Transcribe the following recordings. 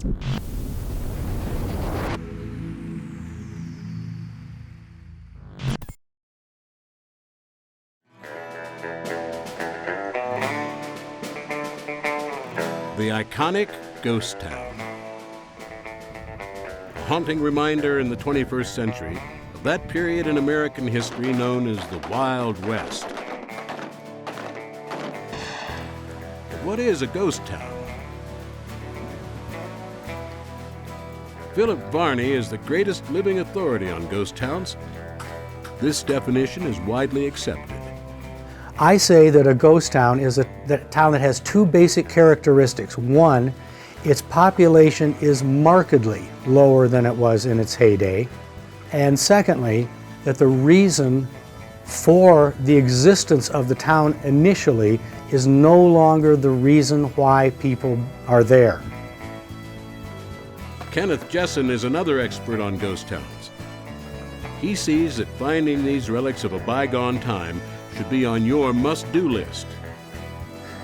The iconic ghost town. A haunting reminder in the 21st century of that period in American history known as the Wild West. But what is a ghost town? Philip Varney is the greatest living authority on ghost towns. This definition is widely accepted. I say that a ghost town is a town that has two basic characteristics. One, its population is markedly lower than it was in its heyday. And secondly, that the reason for the existence of the town initially is no longer the reason why people are there. Kenneth Jessen is another expert on ghost towns. He sees that finding these relics of a bygone time should be on your must-do list.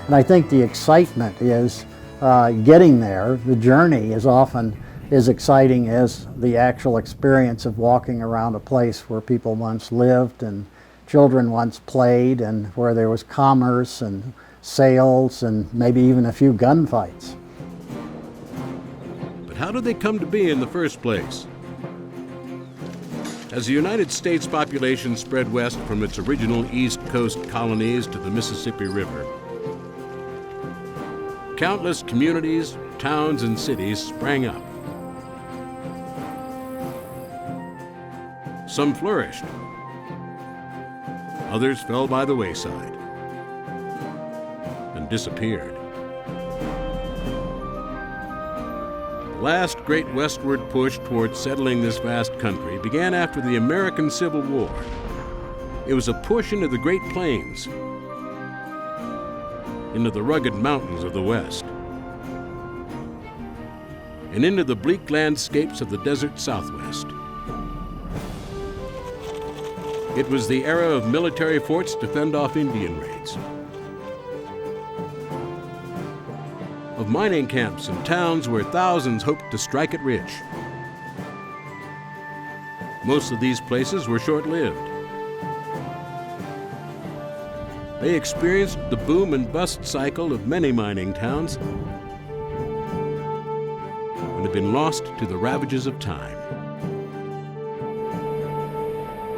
And I think the excitement is getting there. The journey is often as exciting as the actual experience of walking around a place where people once lived and children once played and where there was commerce and sales and maybe even a few gunfights. But how did they come to be in the first place? As the United States population spread west from its original East Coast colonies to the Mississippi River, countless communities, towns, and cities sprang up. Some flourished. Others fell by the wayside and disappeared. The last great westward push toward settling this vast country began after the American Civil War. It was a push into the Great Plains, into the rugged mountains of the West, and into the bleak landscapes of the desert Southwest. It was the era of military forts to fend off Indian raids, of mining camps and towns where thousands hoped to strike it rich. Most of these places were short-lived. They experienced the boom and bust cycle of many mining towns and have been lost to the ravages of time.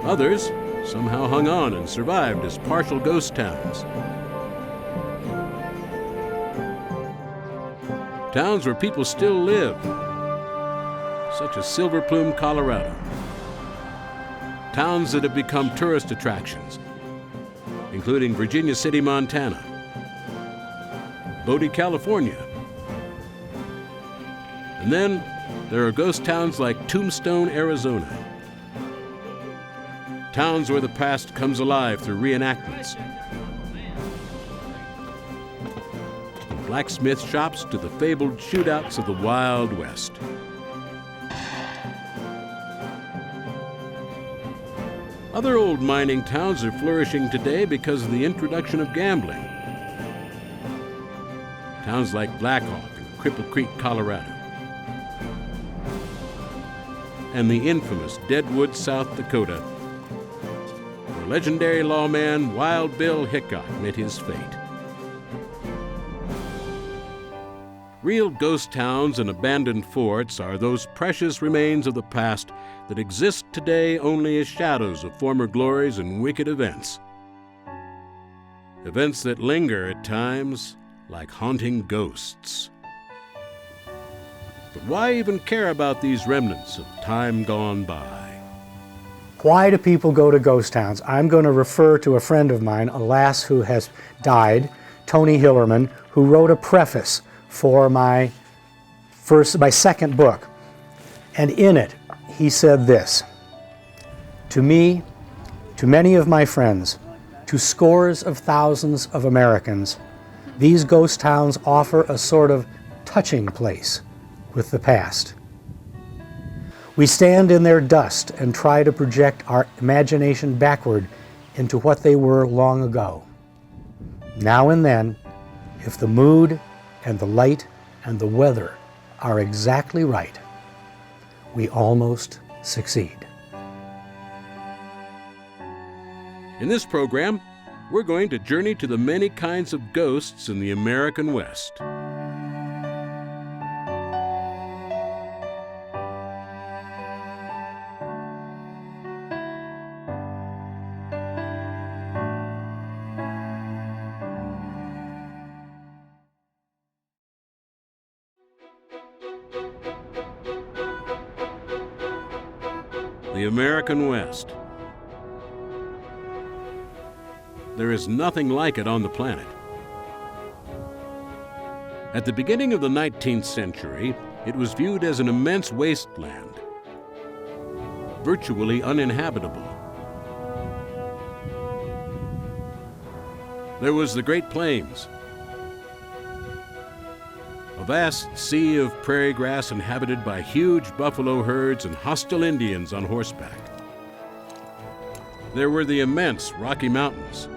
Others somehow hung on and survived as partial ghost towns. Towns where people still live, such as Silver Plume, Colorado. Towns that have become tourist attractions, including Virginia City, Montana, Bodie, California. And then there are ghost towns like Tombstone, Arizona. Towns where the past comes alive through reenactments. From blacksmith shops to the fabled shootouts of the Wild West. Other old mining towns are flourishing today because of the introduction of gambling. Towns like Black Hawk and Cripple Creek, Colorado. And the infamous Deadwood, South Dakota, where legendary lawman Wild Bill Hickok met his fate. Real ghost towns and abandoned forts are those precious remains of the past that exist today only as shadows of former glories and wicked events. Events that linger at times like haunting ghosts. But why even care about these remnants of time gone by? Why do people go to ghost towns? I'm going to refer to a friend of mine, a lass who has died, Tony Hillerman, who wrote a preface for my second book. And in it, he said this: "To me, to many of my friends, to scores of thousands of Americans, these ghost towns offer a sort of touching place with the past. We stand in their dust and try to project our imagination backward into what they were long ago. Now and then, if the mood and the light and the weather are exactly right. We almost succeed. In this program, we're going to journey to the many kinds of ghosts in the American West. The American West. There is nothing like it on the planet. At the beginning of the 19th century, it was viewed as an immense wasteland, virtually uninhabitable. There was the Great Plains, a vast sea of prairie grass inhabited by huge buffalo herds and hostile Indians on horseback. There were the immense Rocky Mountains,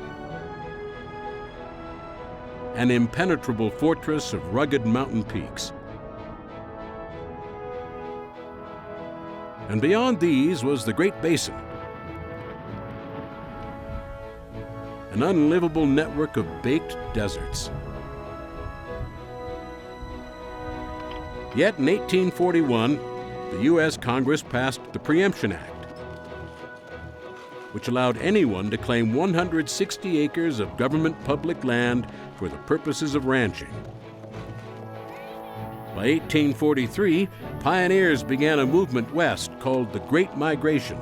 an impenetrable fortress of rugged mountain peaks. And beyond these was the Great Basin, an unlivable network of baked deserts. Yet in 1841, the U.S. Congress passed the Preemption Act, which allowed anyone to claim 160 acres of government public land for the purposes of ranching. By 1843, pioneers began a movement west called the Great Migration.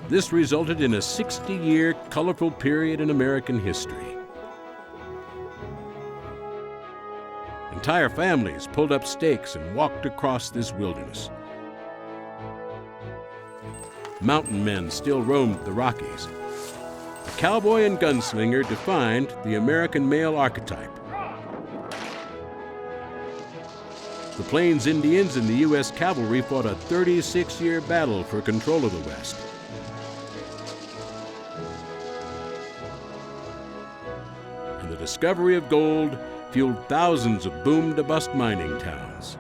This resulted in a 60-year colorful period in American history. Entire families pulled up stakes and walked across this wilderness. Mountain men still roamed the Rockies. The cowboy and gunslinger defined the American male archetype. The Plains Indians and the U.S. cavalry fought a 36-year battle for control of the West. And the discovery of gold fueled thousands of boom-to-bust mining towns.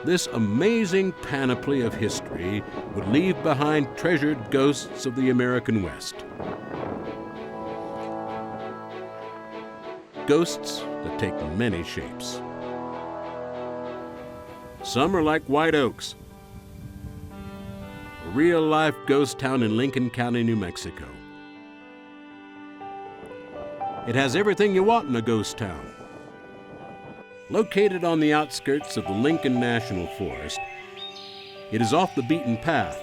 This amazing panoply of history would leave behind treasured ghosts of the American West. Ghosts that take many shapes. Some are like White Oaks, a real-life ghost town in Lincoln County, New Mexico. It has everything you want in a ghost town. Located on the outskirts of the Lincoln National Forest, it is off the beaten path,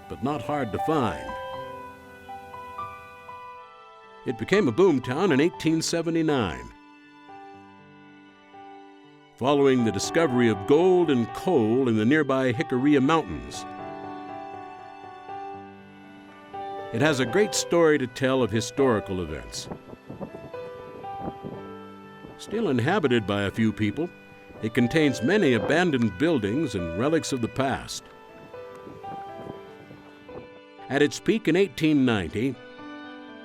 but not hard to find. It became a boomtown in 1879. Following the discovery of gold and coal in the nearby Jicarilla Mountains. It has a great story to tell of historical events. Still inhabited by a few people, it contains many abandoned buildings and relics of the past. At its peak in 1890,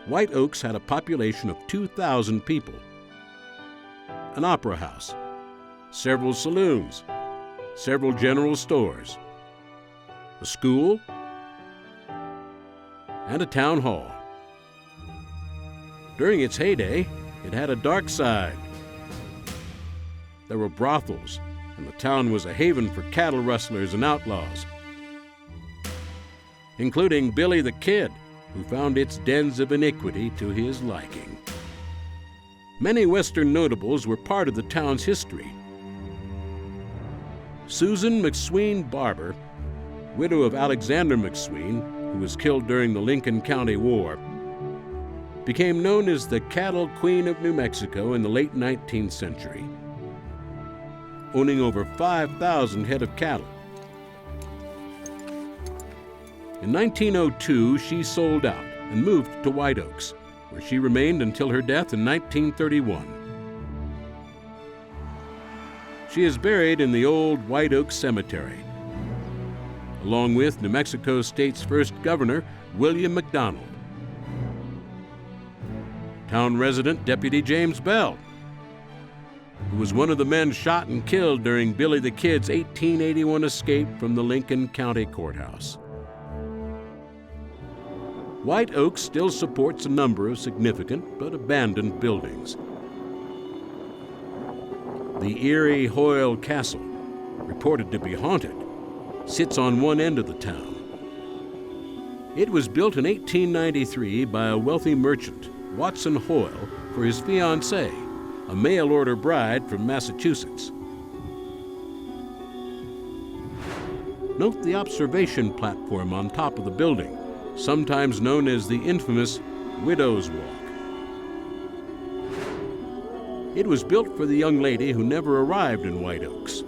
White Oaks had a population of 2,000 people, an opera house, several saloons, several general stores, a school, and a town hall. During its heyday, it had a dark side. There were brothels, and the town was a haven for cattle rustlers and outlaws, including Billy the Kid, who found its dens of iniquity to his liking. Many Western notables were part of the town's history. Susan McSween Barber, widow of Alexander McSween, who was killed during the Lincoln County War, became known as the Cattle Queen of New Mexico in the late 19th century, owning over 5,000 head of cattle. In 1902, she sold out and moved to White Oaks, where she remained until her death in 1931. She is buried in the old White Oaks Cemetery, along with New Mexico State's first governor, William McDonald. town resident Deputy James Bell, who was one of the men shot and killed during Billy the Kid's 1881 escape from the Lincoln County Courthouse. White Oak still supports a number of significant but abandoned buildings. The eerie Hoyle Castle, reported to be haunted, sits on one end of the town. It was built in 1893 by a wealthy merchant, Watson Hoyle, for his fiancée, a mail-order bride from Massachusetts. Note the observation platform on top of the building, sometimes known as the infamous Widow's Walk. It was built for the young lady who never arrived in White Oaks.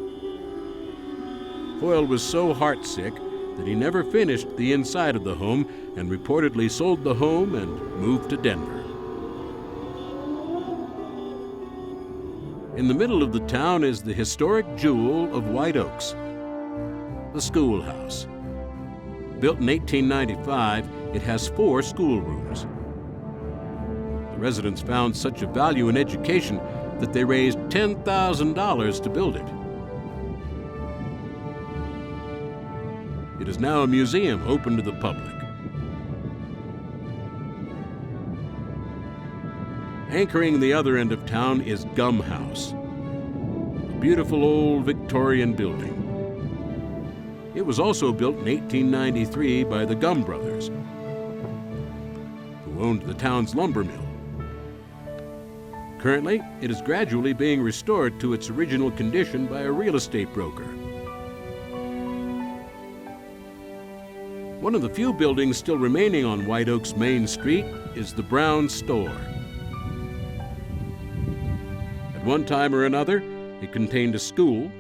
Hoyle was so heartsick that he never finished the inside of the home and reportedly sold the home and moved to Denver. In the middle of the town is the historic jewel of White Oaks, the schoolhouse. Built in 1895, it has 4 schoolrooms. The residents found such a value in education that they raised $10,000 to build it. It is now a museum open to the public. Anchoring the other end of town is Gum House, a beautiful old Victorian building. It was also built in 1893 by the Gum brothers, who owned the town's lumber mill. Currently, it is gradually being restored to its original condition by a real estate broker. One of the few buildings still remaining on White Oaks Main Street is the Brown Store. At one time or another, it contained a school,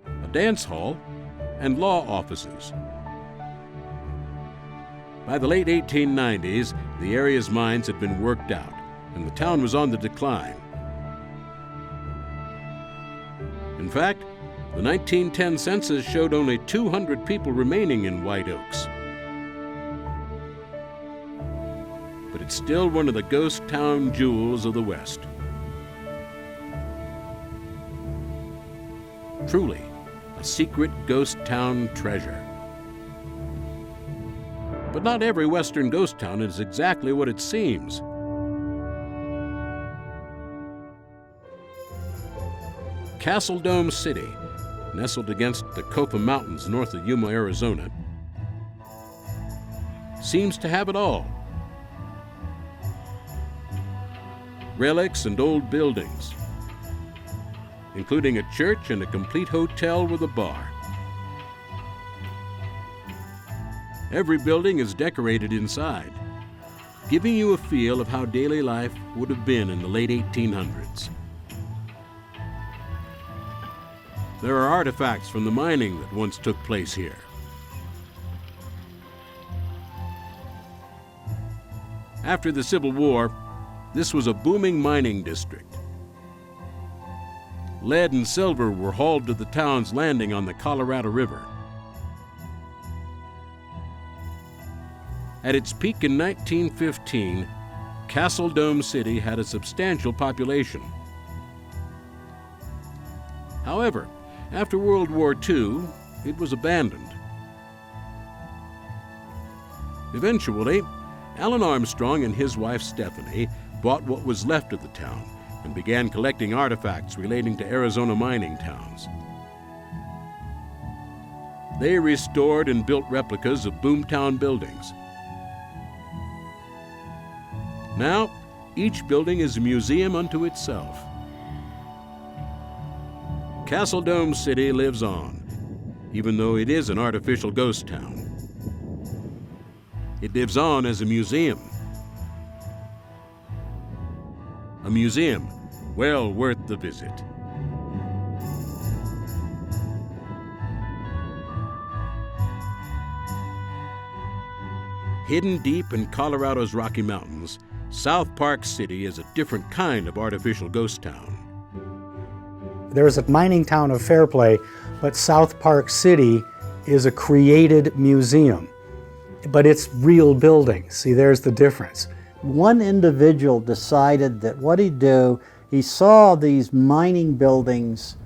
a dance hall, and law offices. By the late 1890s, the area's mines had been worked out, and the town was on the decline. In fact, the 1910 census showed only 200 people remaining in White Oaks. But it's still one of the ghost town jewels of the West. Truly, a secret ghost town treasure. But not every Western ghost town is exactly what it seems. Castle Dome City, nestled against the Copa Mountains north of Yuma, Arizona, seems to have it all. Relics and old buildings, including a church and a complete hotel with a bar. Every building is decorated inside, giving you a feel of how daily life would have been in the late 1800s. There are artifacts from the mining that once took place here. After the Civil War, this was a booming mining district. Lead and silver were hauled to the town's landing on the Colorado River. At its peak in 1915, Castle Dome City had a substantial population. However, after World War II, it was abandoned. Eventually, Alan Armstrong and his wife Stephanie bought what was left of the town and began collecting artifacts relating to Arizona mining towns. They restored and built replicas of boomtown buildings. Now, each building is a museum unto itself. Castle Dome City lives on, even though it is an artificial ghost town. It lives on as a museum. A museum well worth the visit. Hidden deep in Colorado's Rocky Mountains, South Park City is a different kind of artificial ghost town. There's a mining town of Fairplay, but South Park City is a created museum. But it's real buildings. See, there's the difference. one individual decided that what he'd do, he saw these mining buildings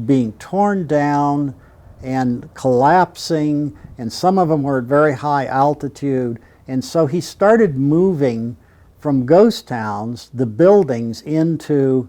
being torn down and collapsing, and some of them were at very high altitude, and so he started moving from ghost towns the buildings into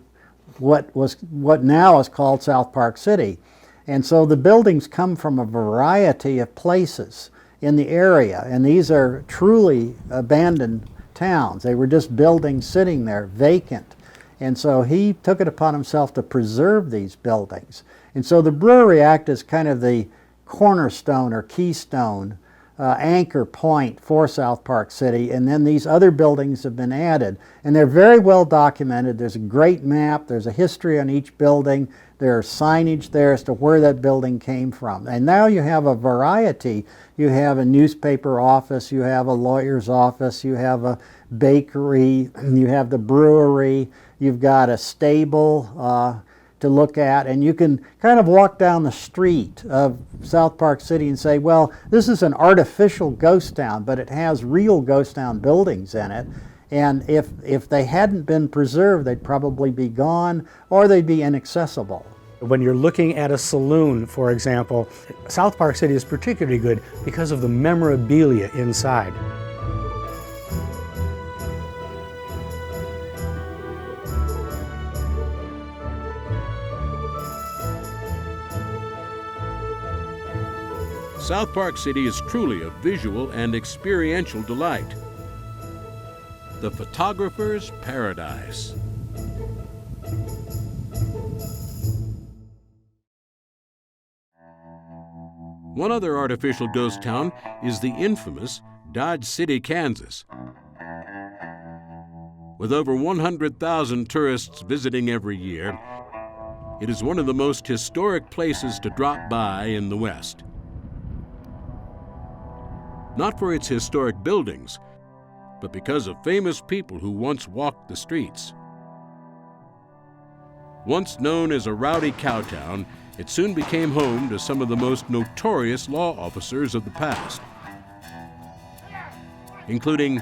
what now is called South Park City. And so the buildings come from a variety of places in the area, and these are truly abandoned towns. They were just buildings sitting there vacant. And so he took it upon himself to preserve these buildings. And so the Brewery Act is kind of the cornerstone or keystone anchor point for South Park City, and then these other buildings have been added. And they're very well documented. There's a great map, there's a history on each building, there's signage there as to where that building came from. And now you have a variety. You have a newspaper office, you have a lawyer's office, you have a bakery, you have the brewery, you've got a stable to look at, and you can kind of walk down the street of South Park City and say, well, this is an artificial ghost town, but it has real ghost town buildings in it. And if they hadn't been preserved, they'd probably be gone or they'd be inaccessible. When you're looking at a saloon, for example, South Park City is particularly good because of the memorabilia inside. South Park City is truly a visual and experiential delight. The photographer's paradise. One other artificial ghost town is the infamous Dodge City, Kansas. With over 100,000 tourists visiting every year, it is one of the most historic places to drop by in the West. Not for its historic buildings, but because of famous people who once walked the streets. Once known as a rowdy cowtown, it soon became home to some of the most notorious law officers of the past, including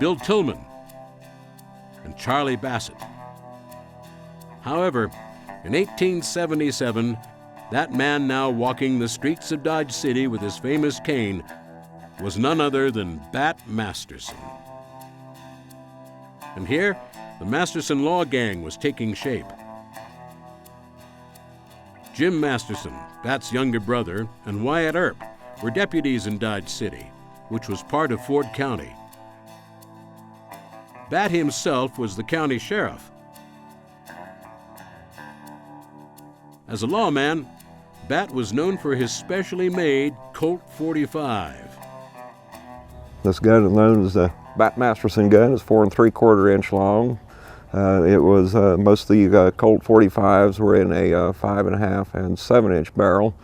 Bill Tillman and Charlie Bassett. However, in 1877, that man now walking the streets of Dodge City with his famous cane was none other than Bat Masterson. And here, the Masterson Law Gang was taking shape. Jim Masterson, Bat's younger brother, and Wyatt Earp were deputies in Dodge City, which was part of Ford County. Bat himself was the county sheriff. As a lawman, Bat was known for his specially made Colt 45. This gun is known as the Bat Masterson gun. It's 4 3/4 inch long. It was most of the Colt 45s were in a 5.5 and 7 inch barrel.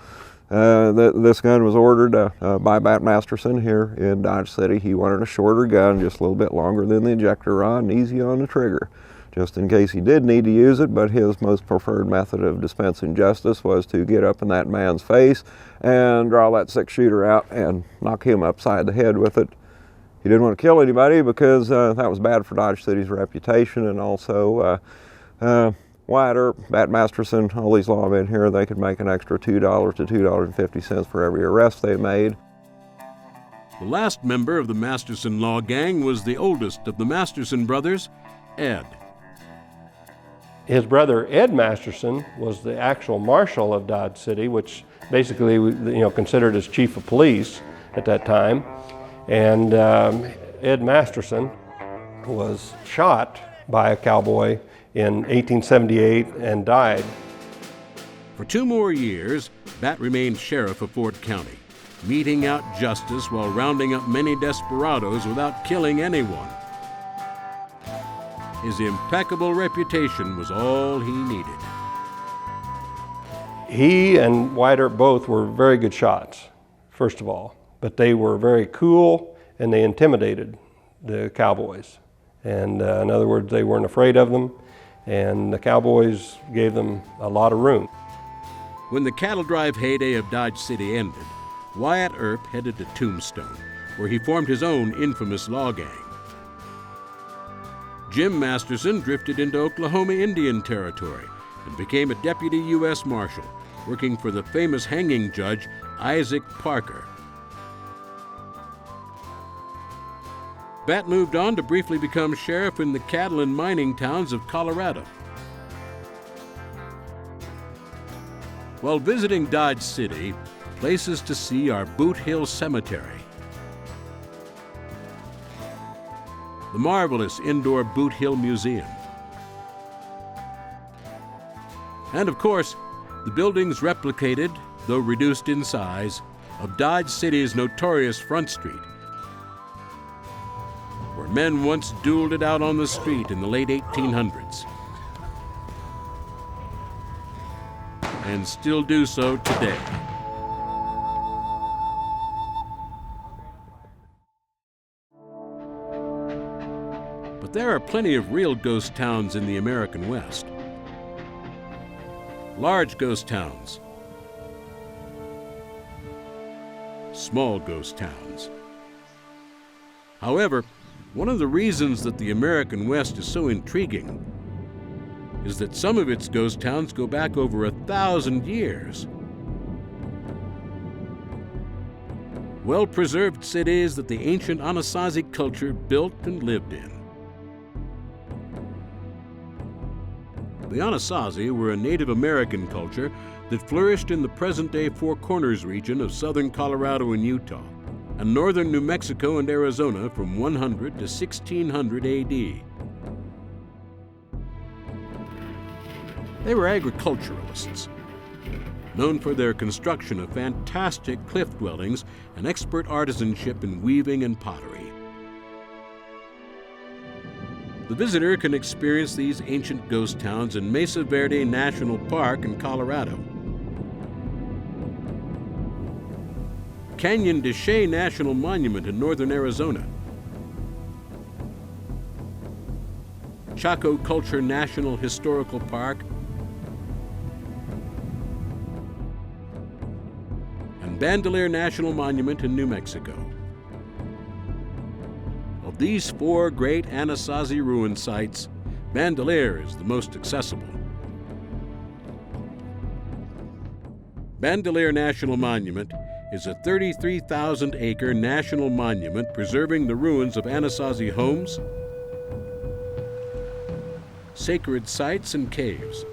This gun was ordered by Bat Masterson here in Dodge City. He wanted a shorter gun, just a little bit longer than the ejector rod and easy on the trigger, just in case he did need to use it. But his most preferred method of dispensing justice was to get up in that man's face and draw that 6-shooter out and knock him upside the head with it. He didn't want to kill anybody because that was bad for Dodge City's reputation, and also Wyatt Earp, Bat Masterson, all these lawmen here, they could make an extra $2 to $2.50 for every arrest they made. The last member of the Masterson Law Gang was the oldest of the Masterson brothers, Ed. His brother Ed Masterson was the actual marshal of Dodge City, which basically considered as chief of police at that time. And Ed Masterson was shot by a cowboy in 1878 and died. For 2 more years, Bat remained sheriff of Ford County, meting out justice while rounding up many desperados without killing anyone. His impeccable reputation was all he needed. He and Wyatt Earp both were very good shots, first of all. But they were very cool, and they intimidated the cowboys. And in other words, they weren't afraid of them, and the cowboys gave them a lot of room. When the cattle drive heyday of Dodge City ended, Wyatt Earp headed to Tombstone, where he formed his own infamous law gang. Jim Masterson drifted into Oklahoma Indian Territory and became a deputy U.S. Marshal, working for the famous hanging judge Isaac Parker. Bat moved on to briefly become sheriff in the cattle and mining towns of Colorado. While visiting Dodge City, places to see are Boot Hill Cemetery, the marvelous indoor Boot Hill Museum, and of course, the buildings replicated, though reduced in size, of Dodge City's notorious Front Street, where men once dueled it out on the street in the late 1800s, and still do so today. But there are plenty of real ghost towns in the American West. Large ghost towns, small ghost towns. However, one of the reasons that the American West is so intriguing is that some of its ghost towns go back over 1,000 years. Well-preserved cities that the ancient Anasazi culture built and lived in. The Anasazi were a Native American culture that flourished in the present-day Four Corners region of southern Colorado and Utah, and northern New Mexico and Arizona from 100 to 1600 AD. They were agriculturalists, known for their construction of fantastic cliff dwellings and expert artisanship in weaving and pottery. The visitor can experience these ancient ghost towns in Mesa Verde National Park in Colorado, Canyon de Chelly National Monument in northern Arizona, Chaco Culture National Historical Park, and Bandelier National Monument in New Mexico. Of these four great Anasazi ruin sites, Bandelier is the most accessible. Bandelier National Monument is a 33,000-acre national monument preserving the ruins of Anasazi homes, sacred sites, and caves.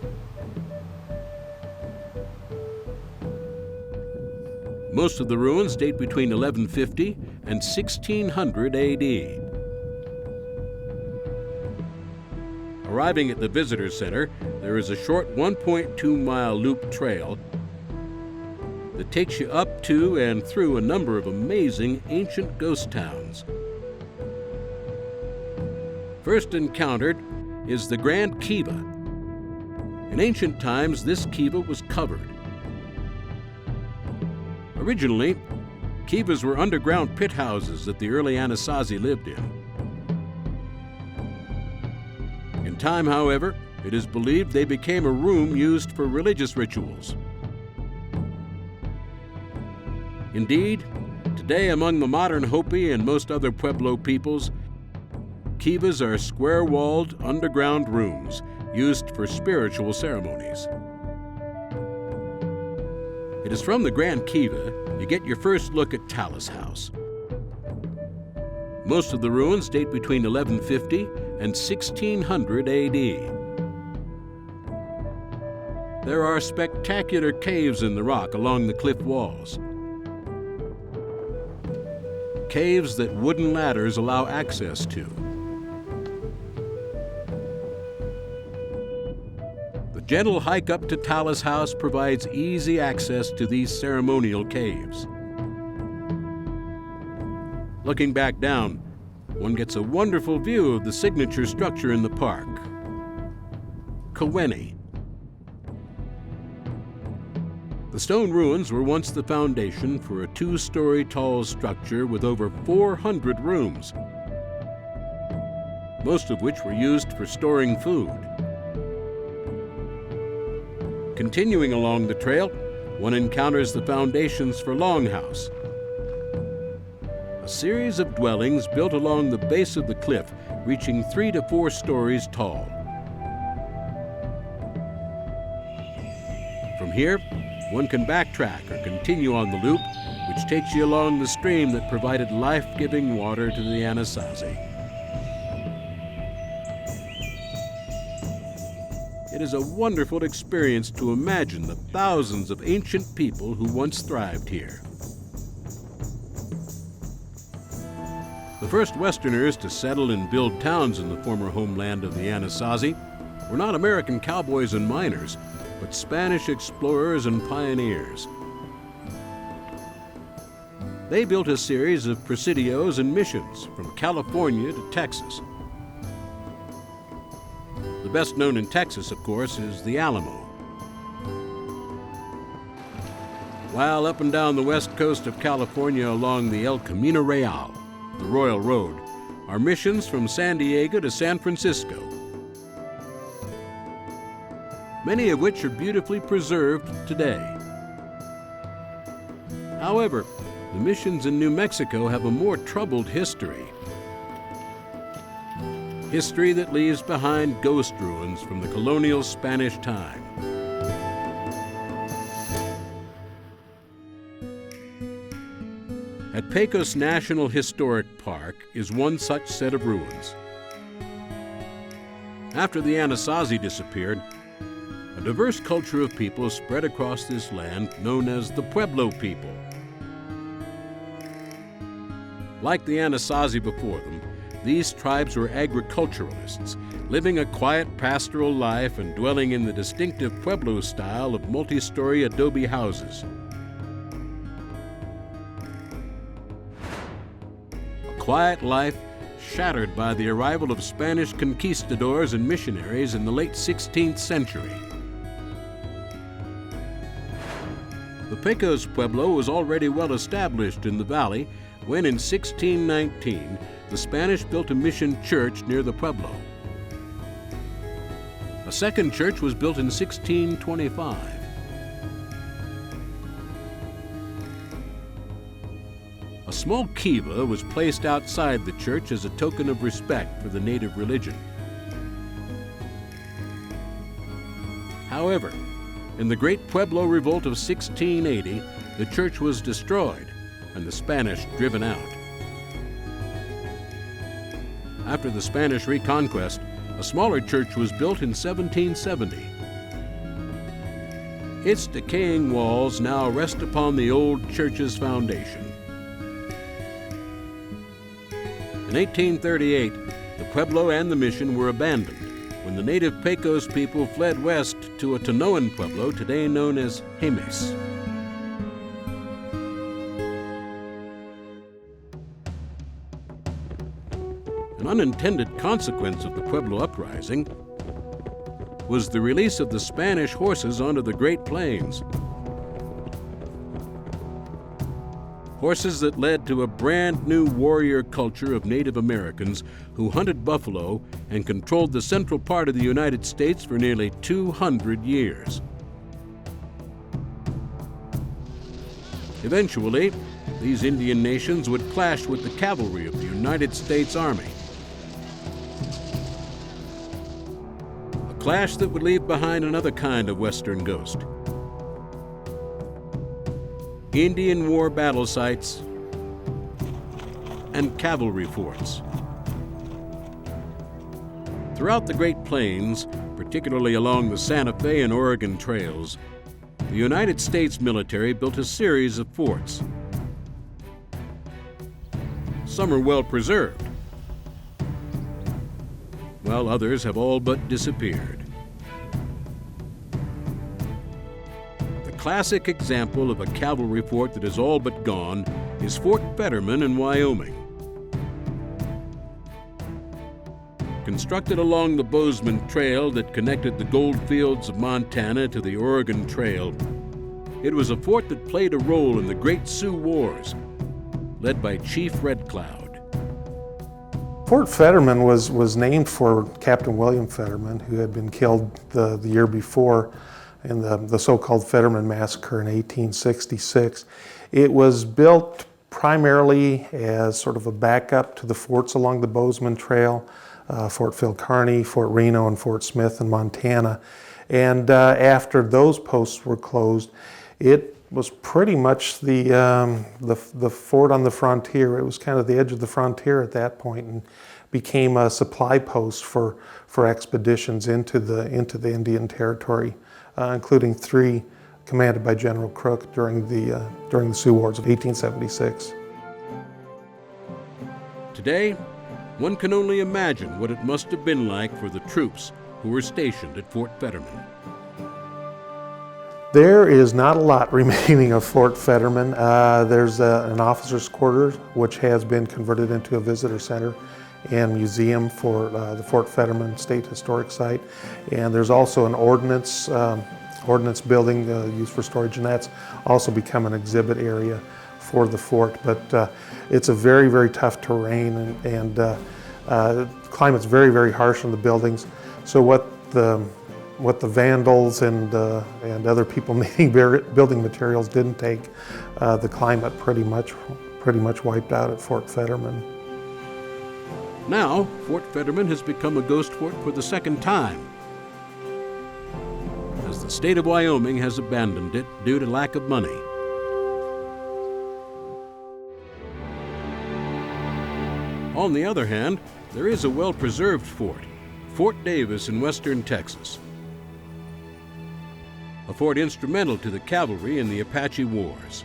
Most of the ruins date between 1150 and 1600 AD. Arriving at the visitor center, there is a short 1.2-mile loop trail that takes you up to and through a number of amazing ancient ghost towns. First encountered is the Grand Kiva. In ancient times, this kiva was covered. Originally, kivas were underground pit houses that the early Anasazi lived in. In time, however, it is believed they became a room used for religious rituals. Indeed, today among the modern Hopi and most other Pueblo peoples, kivas are square-walled underground rooms used for spiritual ceremonies. It is from the Grand Kiva you get your first look at Talus House. Most of the ruins date between 1150 and 1600 AD. There are spectacular caves in the rock along the cliff walls. Caves that wooden ladders allow access to. The gentle hike up to Talus House provides easy access to these ceremonial caves. Looking back down, one gets a wonderful view of the signature structure in the park, Kawene. The stone ruins were once the foundation for a 2-story tall structure with over 400 rooms, most of which were used for storing food. Continuing along the trail, one encounters the foundations for Longhouse, a series of dwellings built along the base of the cliff, reaching 3 to 4 stories tall. From here, one can backtrack or continue on the loop, which takes you along the stream that provided life-giving water to the Anasazi. It is a wonderful experience to imagine the thousands of ancient people who once thrived here. The first Westerners to settle and build towns in the former homeland of the Anasazi were not American cowboys and miners, but Spanish explorers and pioneers. They built a series of presidios and missions from California to Texas. The best known in Texas, of course, is the Alamo. While up and down the west coast of California along the El Camino Real, the Royal Road, are missions from San Diego to San Francisco, many of which are beautifully preserved today. However, the missions in New Mexico have a more troubled history. History that leaves behind ghost ruins from the colonial Spanish time. At Pecos National Historic Park is one such set of ruins. After the Anasazi disappeared, a diverse culture of people spread across this land known as the Pueblo people. Like the Anasazi before them, these tribes were agriculturalists, living a quiet pastoral life and dwelling in the distinctive Pueblo style of multi-story adobe houses. A quiet life shattered by the arrival of Spanish conquistadors and missionaries in the late 16th century. The Pecos Pueblo was already well established in the valley when in 1619 the Spanish built a mission church near the Pueblo. A second church was built in 1625. A small kiva was placed outside the church as a token of respect for the native religion. However, in the Great Pueblo Revolt of 1680, the church was destroyed and the Spanish driven out. After the Spanish reconquest, a smaller church was built in 1770. Its decaying walls now rest upon the old church's foundation. In 1838, the Pueblo and the mission were abandoned when the native Pecos people fled west to a Tanoan Pueblo, today known as Jemez. An unintended consequence of the Pueblo uprising was the release of the Spanish horses onto the Great Plains. Horses that led to a brand new warrior culture of Native Americans who hunted buffalo and controlled the central part of the United States for nearly 200 years. Eventually, these Indian nations would clash with the cavalry of the United States Army. A clash that would leave behind another kind of Western ghost. Indian war battle sites and cavalry forts. Throughout the Great Plains, particularly along the Santa Fe and Oregon trails, the United States military built a series of forts. Some are well preserved, while others have all but disappeared. The classic example of a cavalry fort that is all but gone is Fort Fetterman in Wyoming. Constructed along the Bozeman Trail that connected the gold fields of Montana to the Oregon Trail, it was a fort that played a role in the Great Sioux Wars, led by Chief Red Cloud. Fort Fetterman was named for Captain William Fetterman, who had been killed the year before in the so-called Fetterman Massacre in 1866. It was built primarily as sort of a backup to the forts along the Bozeman Trail, Fort Phil Kearny, Fort Reno, and Fort Smith in Montana. And after those posts were closed, it was pretty much the fort on the frontier. It was kind of the edge of the frontier at that point, and became a supply post for expeditions into the Indian Territory, including 3 commanded by General Crook during the Sioux Wars of 1876. Today, one can only imagine what it must have been like for the troops who were stationed at Fort Fetterman. There is not a lot remaining of Fort Fetterman. There's an officer's quarters, which has been converted into a visitor center and museum for the Fort Fetterman State Historic Site. And there's also an ordnance building used for storage, and that's also become an exhibit area for the fort. But it's a very, very tough terrain, and the climate's very, very harsh on the buildings. So what the vandals and other people needing building materials didn't take, the climate pretty much wiped out at Fort Fetterman. Now, Fort Fetterman has become a ghost fort for the second time, as the state of Wyoming has abandoned it due to lack of money. On the other hand, there is a well-preserved fort, Fort Davis in western Texas, a fort instrumental to the cavalry in the Apache Wars.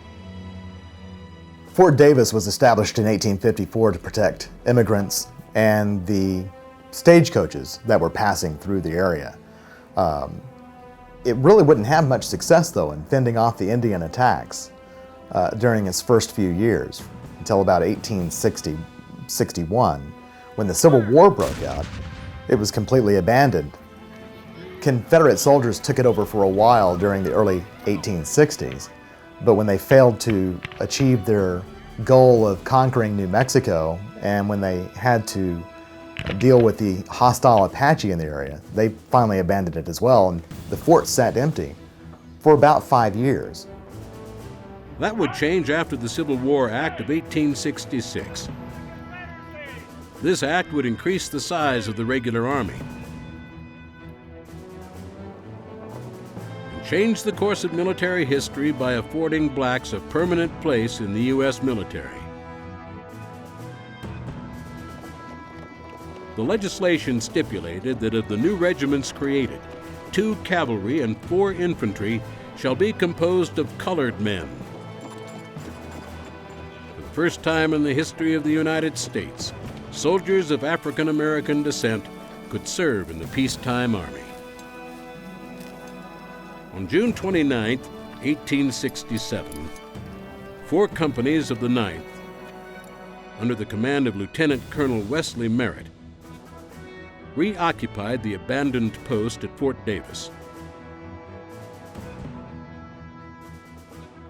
Fort Davis was established in 1854 to protect immigrants and the stagecoaches that were passing through the area. It really wouldn't have much success, though, in fending off the Indian attacks during its first few years, until about 1860-61, when the Civil War broke out. It was completely abandoned. Confederate soldiers took it over for a while during the early 1860s, but when they failed to achieve their goal of conquering New Mexico, and when they had to deal with the hostile Apache in the area, they finally abandoned it as well, and the fort sat empty for about 5 years. That would change after the Civil War Act of 1866. This act would increase the size of the regular army and change the course of military history by affording blacks a permanent place in the U.S. military. The legislation stipulated that of the new regiments created, 2 cavalry and 4 infantry shall be composed of colored men. For the first time in the history of the United States, soldiers of African American descent could serve in the peacetime army. On June 29, 1867, 4 companies of the 9th, under the command of Lieutenant Colonel Wesley Merritt, reoccupied the abandoned post at Fort Davis.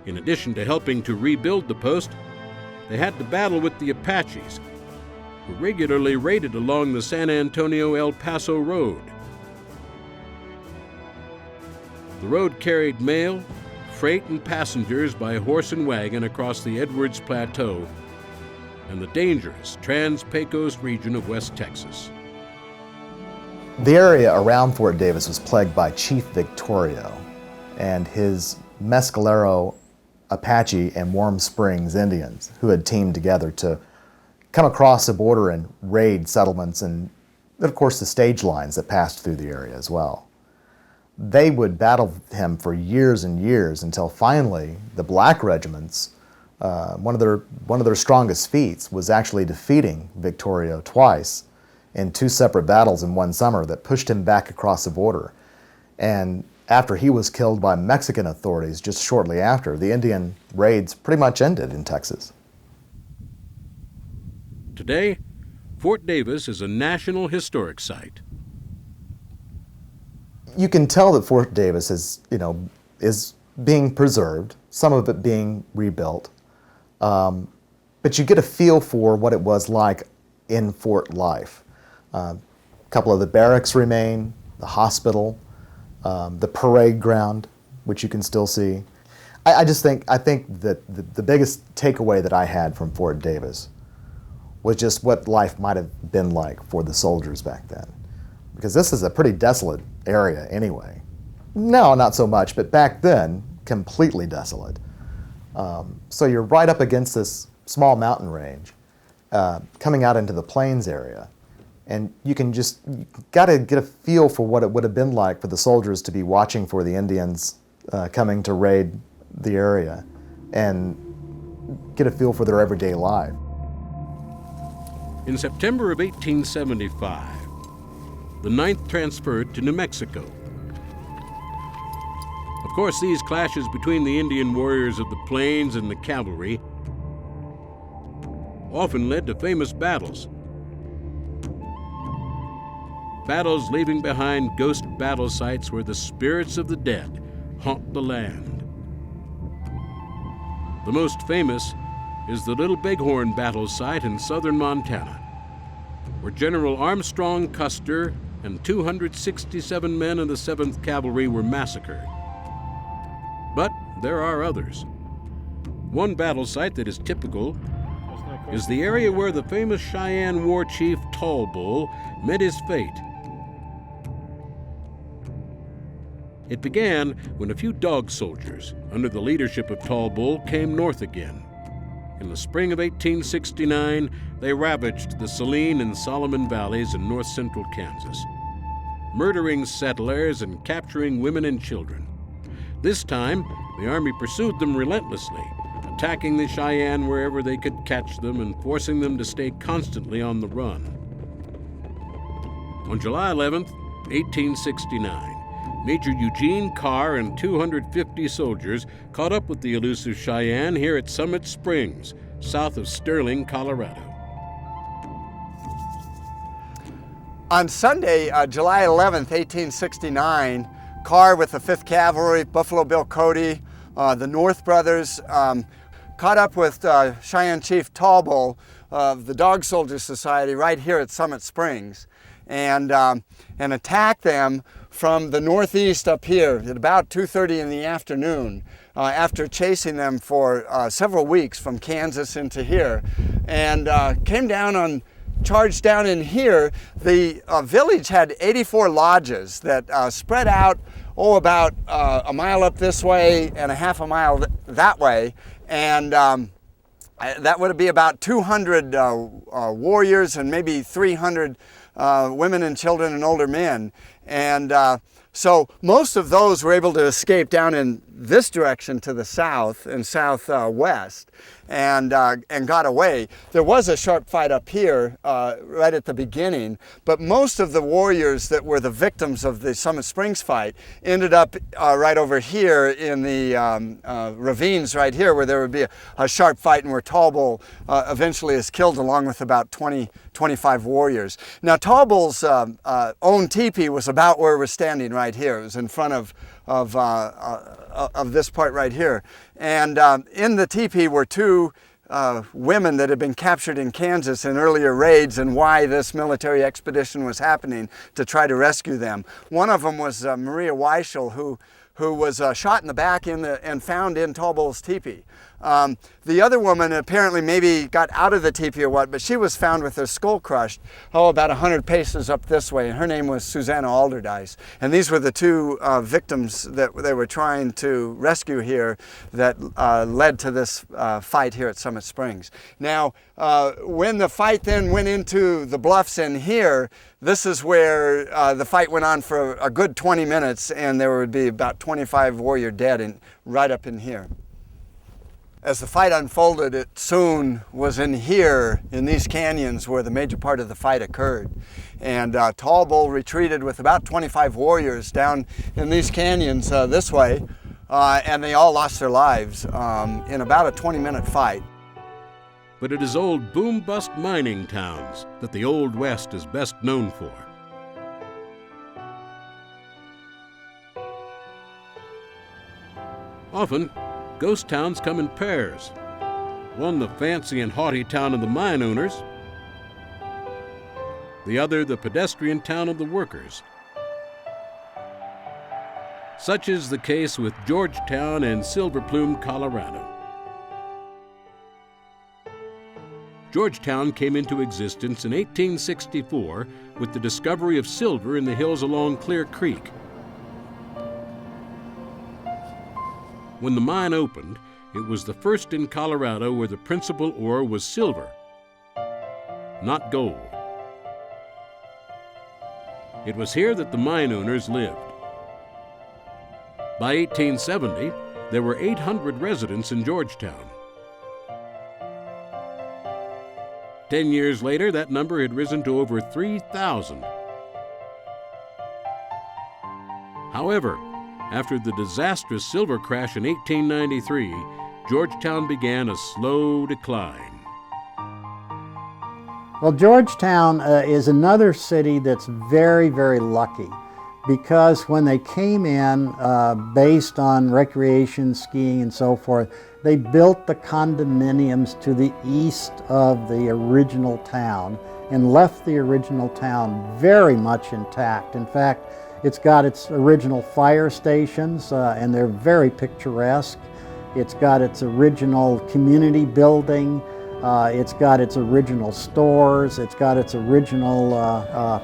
In addition to helping to rebuild the post, they had to battle with the Apaches, who regularly raided along the San Antonio-El Paso Road. The road carried mail, freight, and passengers by horse and wagon across the Edwards Plateau and the dangerous Trans-Pecos region of West Texas. The area around Fort Davis was plagued by Chief Victorio and his Mescalero Apache and Warm Springs Indians, who had teamed together to come across the border and raid settlements and, of course, the stage lines that passed through the area as well. They would battle him for years and years until finally the black regiments, one of their strongest feats was actually defeating Victorio twice in 2 separate battles in one summer that pushed him back across the border. And after he was killed by Mexican authorities just shortly after, the Indian raids pretty much ended in Texas. Today, Fort Davis is a National Historic Site. You can tell that Fort Davis is being preserved, some of it being rebuilt, but you get a feel for what it was like in fort life. A couple of the barracks remain, the hospital, the parade ground, which you can still see. I think that the biggest takeaway that I had from Fort Davis was just what life might have been like for the soldiers back then. Because this is a pretty desolate area anyway. Now, not so much, but back then, completely desolate. So you're right up against this small mountain range, coming out into the plains area. And you got to get a feel for what it would have been like for the soldiers to be watching for the Indians coming to raid the area and get a feel for their everyday life. In September of 1875, the 9th transferred to New Mexico. Of course, these clashes between the Indian warriors of the plains and the cavalry often led to famous battles. Battles leaving behind ghost battle sites where the spirits of the dead haunt the land. The most famous is the Little Bighorn battle site in southern Montana, where General Armstrong Custer and 267 men of the 7th Cavalry were massacred. But there are others. One battle site that is typical is the area where the famous Cheyenne war chief Tall Bull met his fate. It began when a few dog soldiers, under the leadership of Tall Bull, came north again. In the spring of 1869, they ravaged the Saline and Solomon valleys in north-central Kansas, murdering settlers and capturing women and children. This time, the Army pursued them relentlessly, attacking the Cheyenne wherever they could catch them and forcing them to stay constantly on the run. On July 11th, 1869, Major Eugene Carr and 250 soldiers caught up with the elusive Cheyenne here at Summit Springs, south of Sterling, Colorado. On Sunday, July 11th, 1869, Carr with the 5th Cavalry, Buffalo Bill Cody, the North Brothers, caught up with Cheyenne Chief Tall Bull of the Dog Soldier Society right here at Summit Springs, and attacked them from the northeast up here at about 2:30 in the afternoon, after chasing them for several weeks from Kansas into here, and charged down in here. The village had 84 lodges that spread out, about a mile up this way and a half a mile that way, and that would be about 200 warriors and maybe 300 women and children and older men. And so most of those were able to escape down in this direction to the south and southwest, and got away. There was a sharp fight up here right at the beginning, but most of the warriors that were the victims of the Summit Springs fight ended up right over here in the ravines right here, where there would be a sharp fight and where Tall Bull eventually is killed along with about 25 warriors. Now Tall Bull's own teepee was about where we're standing right here. It was in front of this part right here. And in the teepee were two women that had been captured in Kansas in earlier raids, and why this military expedition was happening to try to rescue them. One of them was Maria Weichel, who was shot in the back and found in Tall Bull's teepee. The other woman apparently maybe got out of the teepee or what, but she was found with her skull crushed, about 100 paces up this way, and her name was Susanna Alderdice. And these were the two victims that they were trying to rescue here that led to this fight here at Summit Springs. Now, when the fight then went into the bluffs in here, this is where the fight went on for a good 20 minutes, and there would be about 25 warrior dead right up in here. As the fight unfolded, it soon was in here, in these canyons, where the major part of the fight occurred. And Tall Bull retreated with about 25 warriors down in these canyons this way, and they all lost their lives in about a 20-minute fight. But it is old boom-bust mining towns that the Old West is best known for. Often, ghost towns come in pairs. One the fancy and haughty town of the mine owners, the other the pedestrian town of the workers. Such is the case with Georgetown and Silver Plume, Colorado. Georgetown came into existence in 1864 with the discovery of silver in the hills along Clear Creek. When the mine opened, it was the first in Colorado where the principal ore was silver, not gold. It was here that the mine owners lived. By 1870, there were 800 residents in Georgetown. 10 years later, that number had risen to over 3,000. However, after the disastrous silver crash in 1893, Georgetown began a slow decline. Well, Georgetown is another city that's very, very lucky, because when they came in based on recreation, skiing, and so forth, they built the condominiums to the east of the original town and left the original town very much intact. In fact, it's got its original fire stations, and they're very picturesque. It's got its original community building. It's got its original stores. It's got its original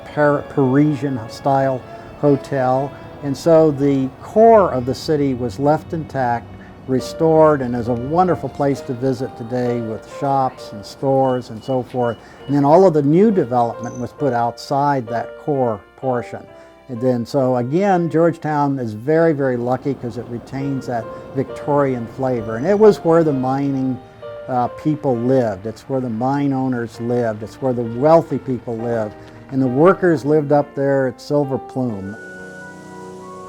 Parisian-style hotel. And so the core of the city was left intact, restored, and is a wonderful place to visit today with shops and stores and so forth. And then all of the new development was put outside that core portion. And then, so again, Georgetown is very, very lucky because it retains that Victorian flavor. And it was where the mining people lived. It's where the mine owners lived. It's where the wealthy people lived. And the workers lived up there at Silver Plume.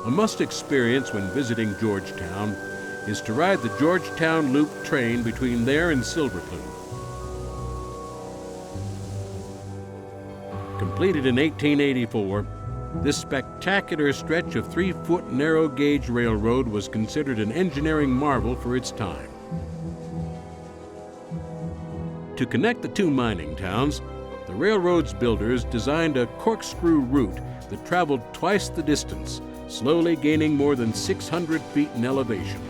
A must experience when visiting Georgetown is to ride the Georgetown Loop train between there and Silver Plume. Completed in 1884, this spectacular stretch of 3-foot narrow gauge railroad was considered an engineering marvel for its time. To connect the two mining towns, the railroad's builders designed a corkscrew route that traveled twice the distance, slowly gaining more than 600 feet in elevation.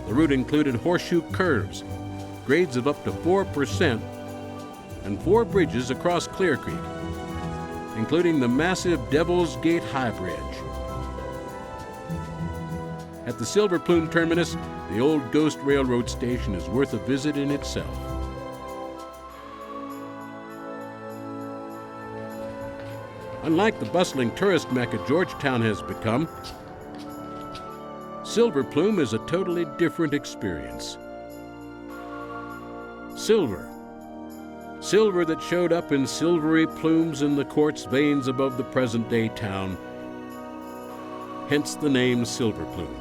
The route included horseshoe curves, grades of up to 4%, and 4 bridges across Clear Creek, including the massive Devil's Gate High Bridge. At the Silver Plume terminus, the old Ghost Railroad station is worth a visit in itself. Unlike the bustling tourist mecca Georgetown has become, Silver Plume is a totally different experience. Silver. Silver that showed up in silvery plumes in the quartz veins above the present-day town, hence the name Silver Plume.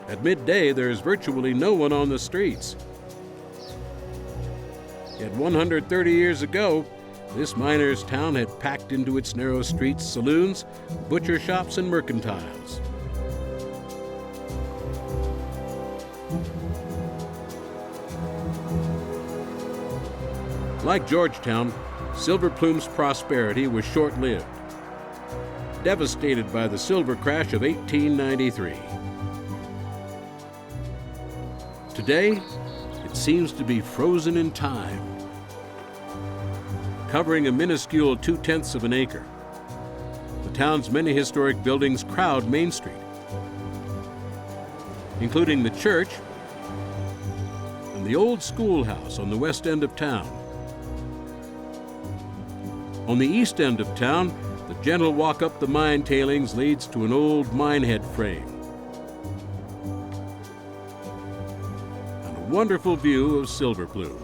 At midday, there is virtually no one on the streets. Yet 130 years ago, this miner's town had packed into its narrow streets saloons, butcher shops, and mercantiles. Like Georgetown, Silver Plume's prosperity was short-lived, devastated by the silver crash of 1893. Today, it seems to be frozen in time, covering a minuscule 2/10 of an acre. The town's many historic buildings crowd Main Street, including the church and the old schoolhouse on the west end of town. On the east end of town, the gentle walk up the mine tailings leads to an old minehead frame and a wonderful view of Silver Plume.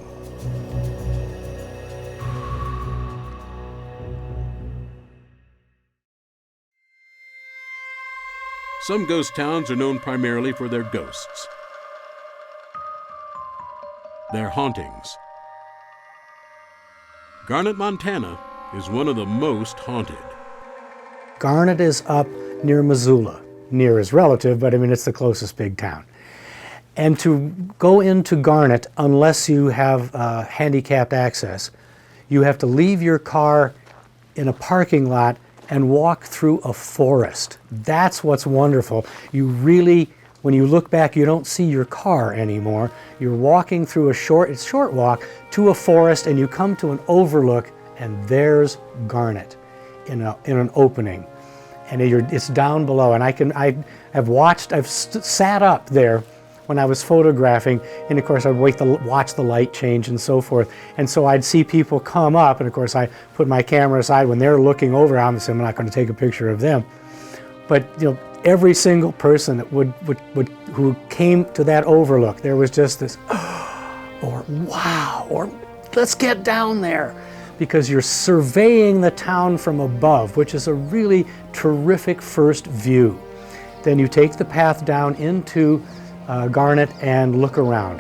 Some ghost towns are known primarily for their ghosts, their hauntings. Garnet, Montana is one of the most haunted. Garnet is up near Missoula. Near is relative, but I mean, it's the closest big town. And to go into Garnet, unless you have handicapped access, you have to leave your car in a parking lot and walk through a forest. That's what's wonderful. You really, when you look back, you don't see your car anymore. You're walking through a short walk to a forest, and you come to an overlook, and there's Garnet in an opening. And it's down below, and I've sat up there when I was photographing, and of course I'd watch the light change and so forth. And so I'd see people come up, and of course I put my camera aside when they're looking over. Obviously I'm not going to take a picture of them. But every single person that who came to that overlook, there was just this, or wow, or let's get down there. Because you're surveying the town from above, which is a really terrific first view. Then you take the path down into Garnet and look around.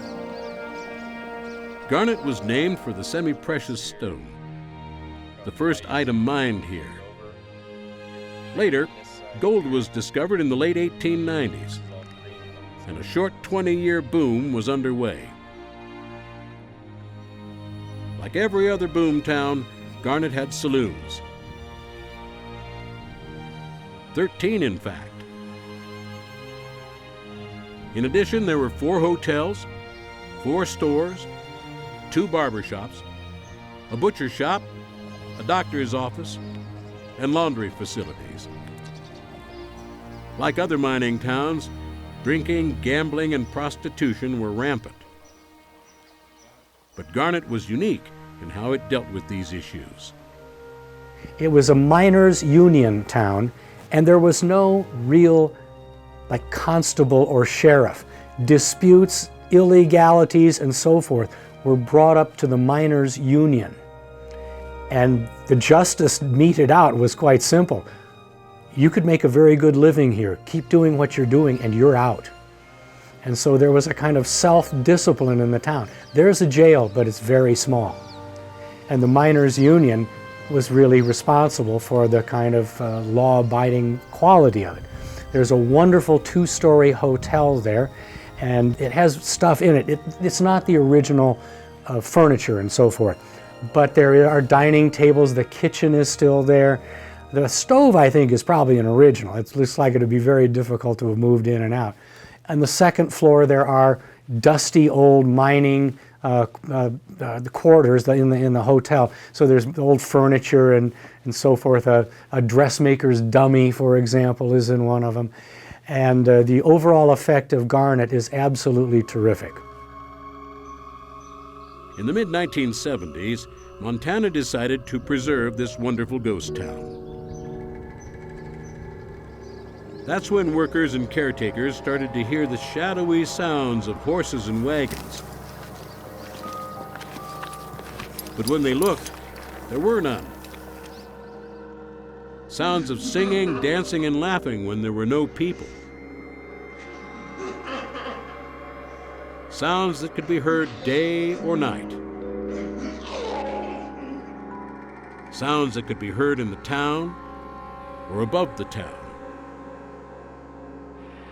Garnet was named for the semi-precious stone, the first item mined here. Later, gold was discovered in the late 1890s, and a short 20-year boom was underway. Like every other boom town, Garnet had saloons. 13, in fact. In addition, there were 4 hotels, 4 stores, 2 barber shops, a butcher shop, a doctor's office, and laundry facilities. Like other mining towns, drinking, gambling, and prostitution were rampant. But Garnet was unique in how it dealt with these issues. It was a miners' union town, and there was no real constable or sheriff. Disputes, illegalities, and so forth were brought up to the miners' union. And the justice meted out was quite simple. You could make a very good living here. Keep doing what you're doing, and you're out. And so there was a kind of self-discipline in the town. There's a jail, but it's very small. And the miners' union was really responsible for the kind of law-abiding quality of it. There's a wonderful 2-story hotel there, and it has stuff in it. It's not the original furniture and so forth, but there are dining tables. The kitchen is still there. The stove, I think, is probably an original. It looks like it would be very difficult to have moved in and out. On the second floor, there are dusty old mining the quarters in the hotel. So there's old furniture and so forth. A dressmaker's dummy, for example, is in one of them. And the overall effect of Garnet is absolutely terrific. In the mid-1970s, Montana decided to preserve this wonderful ghost town. That's when workers and caretakers started to hear the shadowy sounds of horses and wagons. But when they looked, there were none. Sounds of singing, dancing, and laughing when there were no people. Sounds that could be heard day or night. Sounds that could be heard in the town or above the town.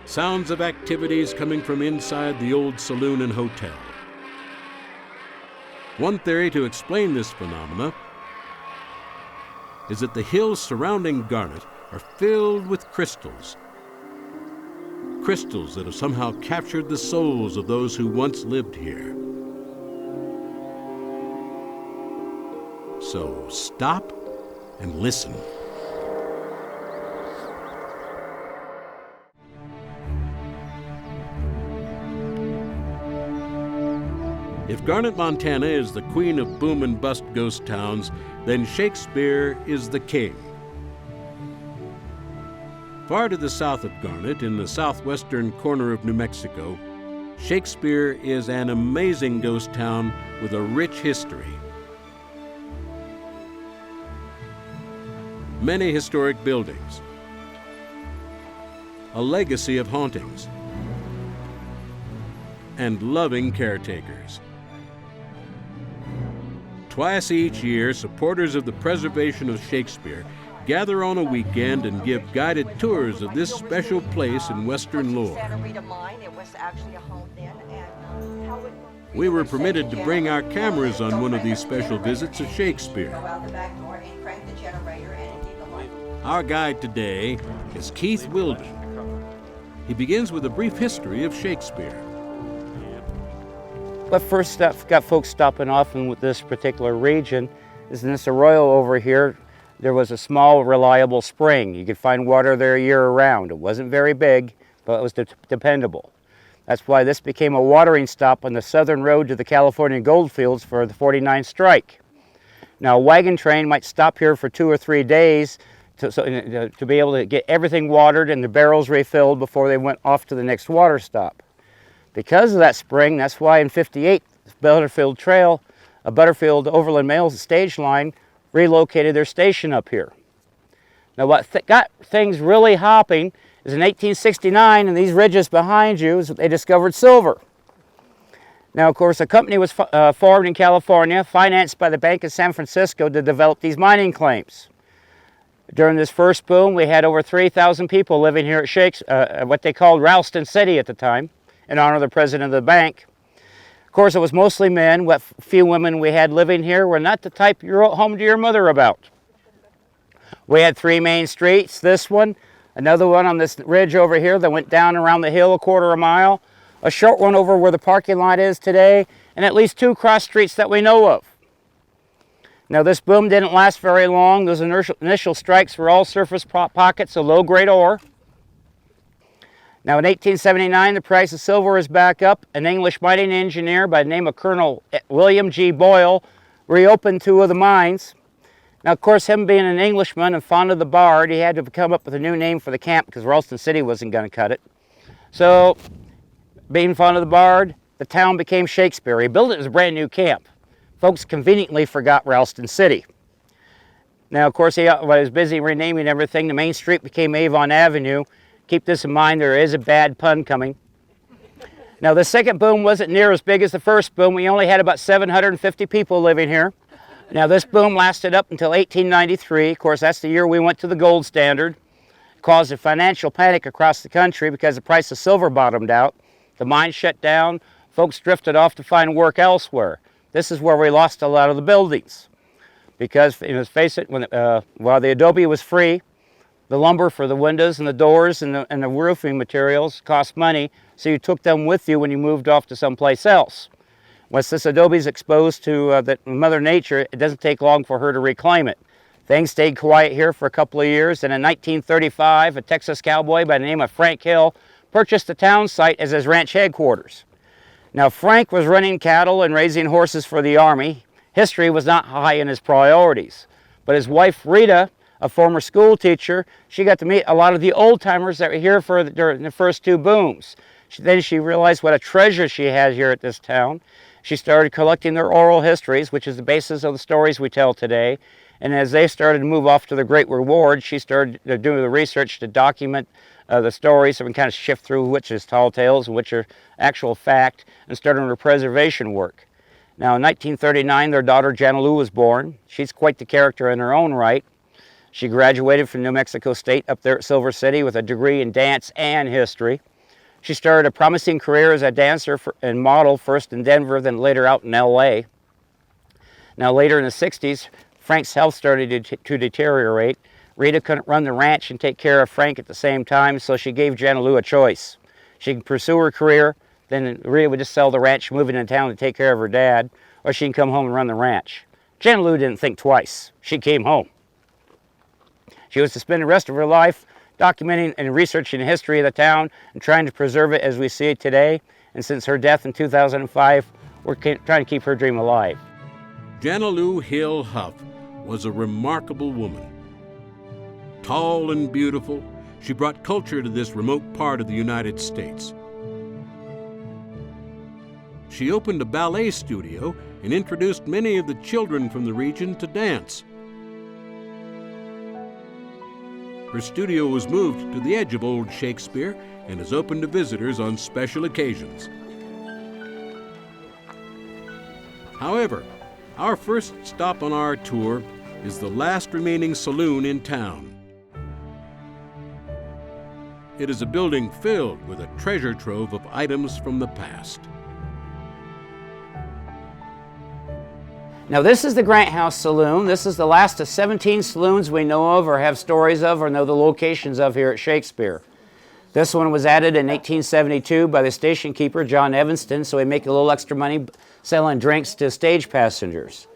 Sounds of activities coming from inside the old saloon and hotel. One theory to explain this phenomena is that the hills surrounding Garnet are filled with crystals. Crystals that have somehow captured the souls of those who once lived here. So stop and listen. If Garnet, Montana is the queen of boom and bust ghost towns, then Shakespeare is the king. Far to the south of Garnet, in the southwestern corner of New Mexico, Shakespeare is an amazing ghost town with a rich history. Many historic buildings, a legacy of hauntings, and loving caretakers. Twice each year, supporters of the preservation of Shakespeare gather on a weekend and give guided tours of this special place in Western lore. We were permitted to bring our cameras on one of these special visits of Shakespeare. Our guide today is Keith Wilden. He begins with a brief history of Shakespeare. What first got folks stopping off in this particular region is in this arroyo over here, there was a small, reliable spring. You could find water there year-round. It wasn't very big, but it was dependable. That's why this became a watering stop on the southern road to the California goldfields for the 49th strike. Now, a wagon train might stop here for 2 or 3 days to be able to get everything watered and the barrels refilled before they went off to the next water stop. Because of that spring, that's why in '58, Butterfield Trail, a Butterfield Overland Mail stage line, relocated their station up here. Now what got things really hopping is in 1869, in these ridges behind you, they discovered silver. Now, of course, a company was formed in California, financed by the Bank of San Francisco to develop these mining claims. During this first boom, we had over 3,000 people living here at what they called Ralston City at the time, in honor of the president of the bank. Of course, it was mostly men. What few women we had living here were not the type you wrote home to your mother about. We had 3 main streets, this one, another one on this ridge over here that went down around the hill a quarter of a mile, a short one over where the parking lot is today, and at least 2 cross streets that we know of. Now, this boom didn't last very long. Those initial strikes were all surface pockets of low-grade ore. Now, in 1879, the price of silver is back up. An English mining engineer by the name of Colonel William G. Boyle reopened 2 of the mines. Now, of course, him being an Englishman and fond of the bard, he had to come up with a new name for the camp because Ralston City wasn't going to cut it. So, being fond of the bard, the town became Shakespeare. He built it as a brand new camp. Folks conveniently forgot Ralston City. Now, of course, he was busy renaming everything. The main street became Avon Avenue. Keep this in mind, there is a bad pun coming. Now, the second boom wasn't near as big as the first boom. We only had about 750 people living here. Now, this boom lasted up until 1893. Of course, that's the year we went to the gold standard. It caused a financial panic across the country because the price of silver bottomed out. The mines shut down. Folks drifted off to find work elsewhere. This is where we lost a lot of the buildings. Because, let's face it, while the adobe was free, the lumber for the windows and the doors and the roofing materials cost money, so you took them with you when you moved off to someplace else. Once this adobe is exposed to Mother Nature, it doesn't take long for her to reclaim it. Things stayed quiet here for a couple of years, and in 1935, a Texas cowboy by the name of Frank Hill purchased the town site as his ranch headquarters. Now, Frank was running cattle and raising horses for the Army. History was not high in his priorities, but his wife, Rita, a former school teacher, she got to meet a lot of the old-timers that were here during the first 2 booms. Then she realized what a treasure she had here at this town. She started collecting their oral histories, which is the basis of the stories we tell today. And as they started to move off to the Great Reward, she started doing the research to document the stories, so we can kind of shift through which is tall tales and which are actual fact, and started her preservation work. Now, in 1939, their daughter, Jana Lou, was born. She's quite the character in her own right. She graduated from New Mexico State up there at Silver City with a degree in dance and history. She started a promising career as a dancer and model, first in Denver, then later out in LA. Now, later in the 60s, Frank's health started to deteriorate. Rita couldn't run the ranch and take care of Frank at the same time, so she gave Jana Lou a choice. She can pursue her career, then Rita would just sell the ranch, move into town to take care of her dad, or she can come home and run the ranch. Jana Lou didn't think twice. She came home. She was to spend the rest of her life documenting and researching the history of the town and trying to preserve it as we see it today. And since her death in 2005, we're trying to keep her dream alive. Jana Lou Hill Huff was a remarkable woman. Tall and beautiful, she brought culture to this remote part of the United States. She opened a ballet studio and introduced many of the children from the region to dance. Her studio was moved to the edge of Old Shakespeare and is open to visitors on special occasions. However, our first stop on our tour is the last remaining saloon in town. It is a building filled with a treasure trove of items from the past. Now this is the Grant House Saloon. This is the last of 17 saloons we know of or have stories of or know the locations of here at Shakespeare. This one was added in 1872 by the station keeper, John Evanston, so he'd make a little extra money selling drinks to stage passengers.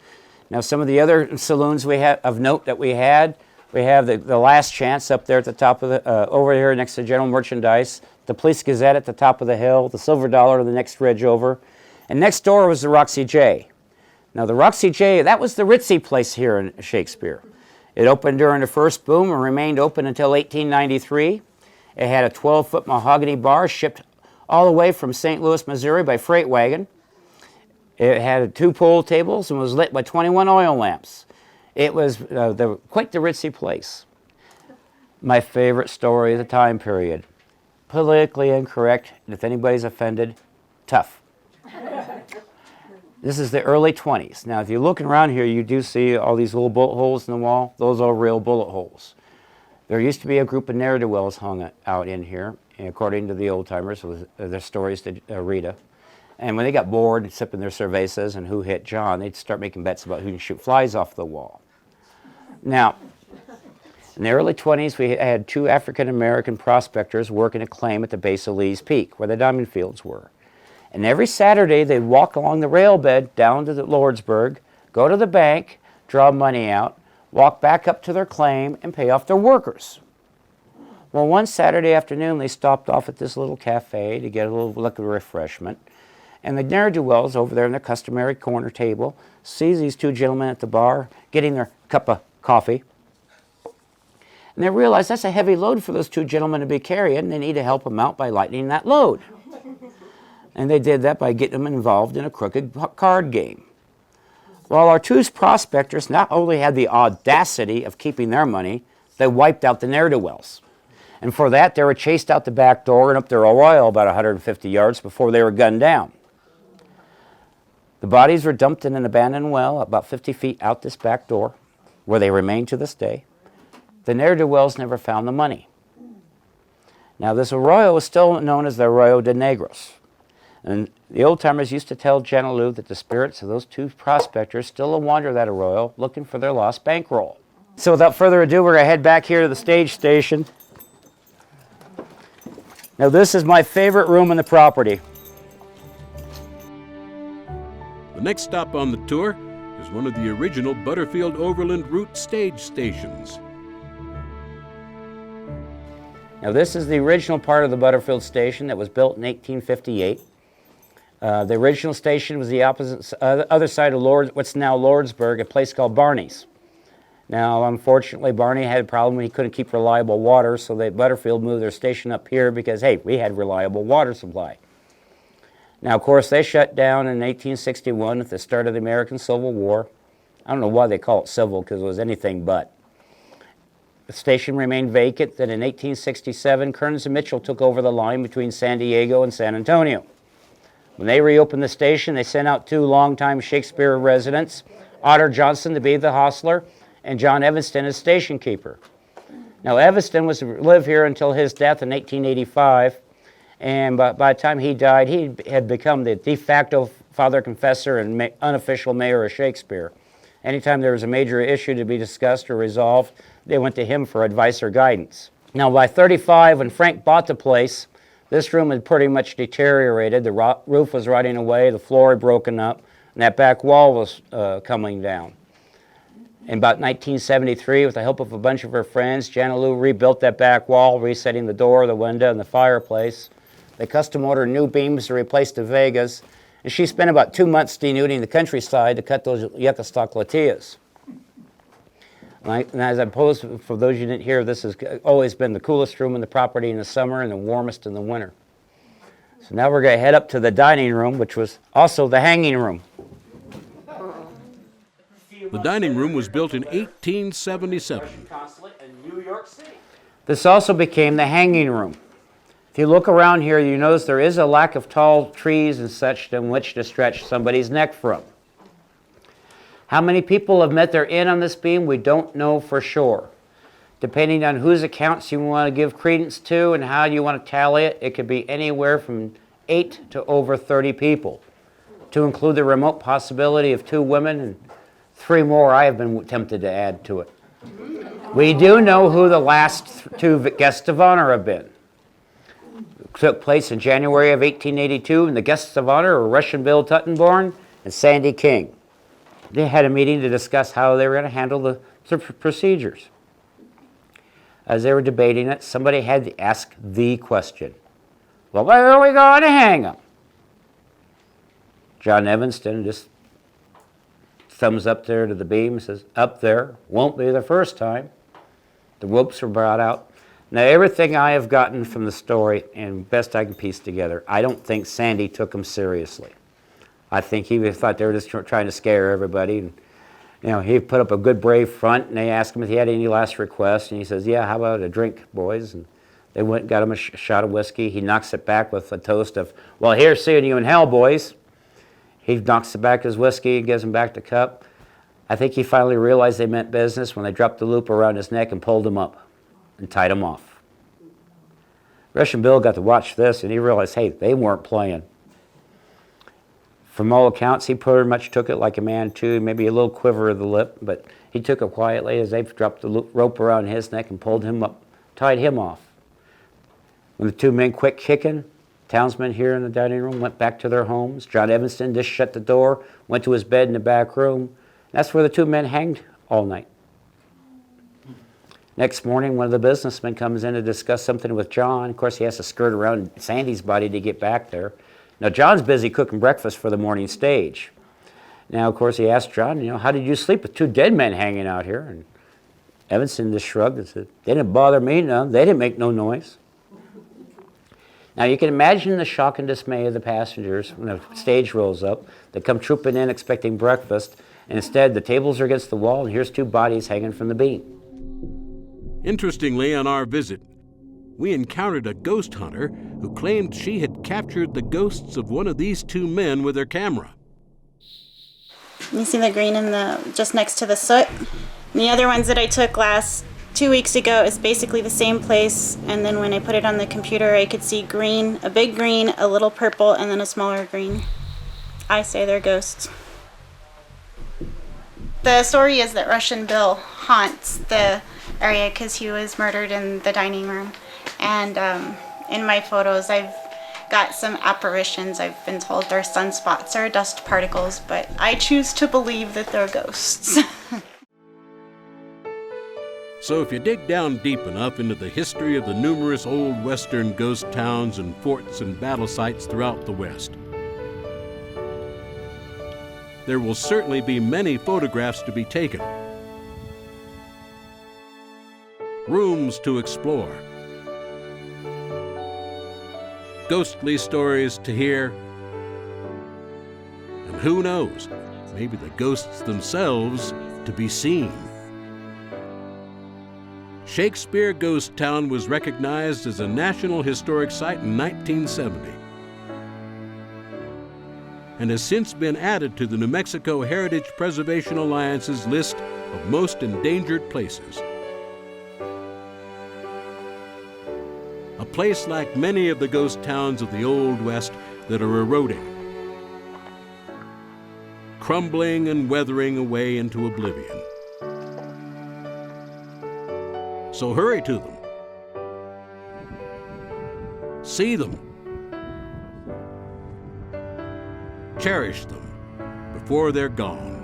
Now some of the other saloons we have of note that we have the Last Chance up there at the top of the, over here next to General Merchandise, the Police Gazette at the top of the hill, the Silver Dollar the next ridge over, and next door was the Roxy J. Now the Roxy J, that was the ritzy place here in Shakespeare. It opened during the first boom and remained open until 1893. It had a 12-foot mahogany bar shipped all the way from St. Louis, Missouri by freight wagon. It had 2 pool tables and was lit by 21 oil lamps. It was quite the ritzy place. My favorite story of the time period. Politically incorrect, and if anybody's offended, tough. This is the early 20s. Now, if you're looking around here, you do see all these little bullet holes in the wall. Those are real bullet holes. There used to be a group of ne'er-do-wells hung out in here, according to the old-timers, with their stories to Rita. And when they got bored sipping their cervezas and who hit John, they'd start making bets about who can shoot flies off the wall. Now, in the early 20s, we had 2 African-American prospectors working a claim at the base of Lee's Peak, where the diamond fields were. And every Saturday, they'd walk along the rail bed down to the Lordsburg, go to the bank, draw money out, walk back up to their claim, and pay off their workers. Well, one Saturday afternoon, they stopped off at this little cafe to get a little liquid refreshment. And the ne'er-do-wells over there in their customary corner table sees these 2 gentlemen at the bar getting their cup of coffee. And they realize that's a heavy load for those 2 gentlemen to be carrying, and they need to help them out by lightening that load. And they did that by getting them involved in a crooked card game. Well, our 2 prospectors not only had the audacity of keeping their money, they wiped out the ne'er-do-wells. And for that, they were chased out the back door and up their arroyo about 150 yards before they were gunned down. The bodies were dumped in an abandoned well about 50 feet out this back door, where they remain to this day. The ne'er-do-wells never found the money. Now, this arroyo is still known as the Arroyo de Negros. And the old-timers used to tell Jenna Lou that the spirits of those 2 prospectors still wander that arroyo looking for their lost bankroll. So without further ado, we're going to head back here to the stage station. Now, this is my favorite room in the property. The next stop on the tour is one of the original Butterfield Overland Route stage stations. Now, this is the original part of the Butterfield station that was built in 1858. The original station was the other side of what's now Lordsburg, a place called Barney's. Now, unfortunately, Barney had a problem when he couldn't keep reliable water, so Butterfield moved their station up here because, hey, we had reliable water supply. Now, of course, they shut down in 1861 at the start of the American Civil War. I don't know why they call it civil, because it was anything but. The station remained vacant. Then in 1867, Kearns and Mitchell took over the line between San Diego and San Antonio. When they reopened the station, they sent out 2 longtime Shakespeare residents, Otter Johnson to be the hostler, and John Evanston as station keeper. Now, Evanston was to live here until his death in 1885, and by the time he died, he had become the de facto father confessor and unofficial mayor of Shakespeare. Anytime there was a major issue to be discussed or resolved, they went to him for advice or guidance. Now, by 35, when Frank bought the place, this room had pretty much deteriorated. The roof was rotting away, the floor had broken up, and that back wall was coming down. In about 1973, with the help of a bunch of her friends, Jana Lou rebuilt that back wall, resetting the door, the window, and the fireplace. They custom ordered new beams to replace the Vegas, and she spent about 2 months denuding the countryside to cut those yucca stock latillas. And as I posed, for those you didn't hear, this has always been the coolest room in the property in the summer and the warmest in the winter. So now we're going to head up to the dining room, which was also the hanging room. The dining room was built in 1877. This also became the hanging room. If you look around here, you notice there is a lack of tall trees and such in which to stretch somebody's neck from. How many people have met their end on this beam, we don't know for sure. Depending on whose accounts you want to give credence to and how you want to tally it, it could be anywhere from 8 to over 30 people, to include the remote possibility of 2 women and 3 more I have been tempted to add to it. We do know who the last 2 guests of honor have been. It took place in January of 1882, and the guests of honor were Russian Bill Tuttenborn and Sandy King. They had a meeting to discuss how they were going to handle the procedures. As they were debating it, somebody had to ask the question. Well, where are we going to hang them? John Evanston just thumbs up there to the beam and says, up there, won't be the first time. The ropes were brought out. Now, everything I have gotten from the story, and best I can piece together, I don't think Sandy took them seriously. I think he thought they were just trying to scare everybody. And, you know, he put up a good brave front, and they asked him if he had any last requests, and he says, yeah, how about a drink, boys? And they went and got him a shot of whiskey. He knocks it back with a toast of, well, here's seeing you in hell, boys. He knocks it back his whiskey and gives him back the cup. I think he finally realized they meant business when they dropped the loop around his neck and pulled him up and tied him off. Russian Bill got to watch this, and he realized, hey, they weren't playing. From all accounts, he pretty much took it like a man, too, maybe a little quiver of the lip, but he took it quietly as they dropped the rope around his neck and pulled him up, tied him off. When the 2 men quit kicking, townsmen here in the dining room went back to their homes. John Evanston just shut the door, went to his bed in the back room. That's where the 2 men hanged all night. Next morning, one of the businessmen comes in to discuss something with John. Of course, he has to skirt around Sandy's body to get back there. Now, John's busy cooking breakfast for the morning stage. Now, of course, he asked John, you know, how did you sleep with 2 dead men hanging out here? And Evanston just shrugged and said, they didn't bother me none. They didn't make no noise. Now, you can imagine the shock and dismay of the passengers when the stage rolls up. They come trooping in expecting breakfast, and instead the tables are against the wall, and here's 2 bodies hanging from the beam. Interestingly, on our visit, we encountered a ghost hunter who claimed she had captured the ghosts of one of these 2 men with her camera. You see the green in just next to the soot? And the other ones that I took 2 weeks ago is basically the same place, and then when I put it on the computer I could see green, a big green, a little purple, and then a smaller green. I say they're ghosts. The story is that Russian Bill haunts the area because he was murdered in the dining room. And in my photos I've got some apparitions. I've been told they're sunspots or dust particles, but I choose to believe that they're ghosts. So if you dig down deep enough into the history of the numerous old Western ghost towns and forts and battle sites throughout the West, there will certainly be many photographs to be taken, rooms to explore, ghostly stories to hear, and who knows, maybe the ghosts themselves to be seen. Shakespeare Ghost Town was recognized as a National Historic Site in 1970 and has since been added to the New Mexico Heritage Preservation Alliance's list of most endangered places. A place like many of the ghost towns of the Old West that are eroding, crumbling and weathering away into oblivion. So hurry to them. See them. Cherish them before they're gone.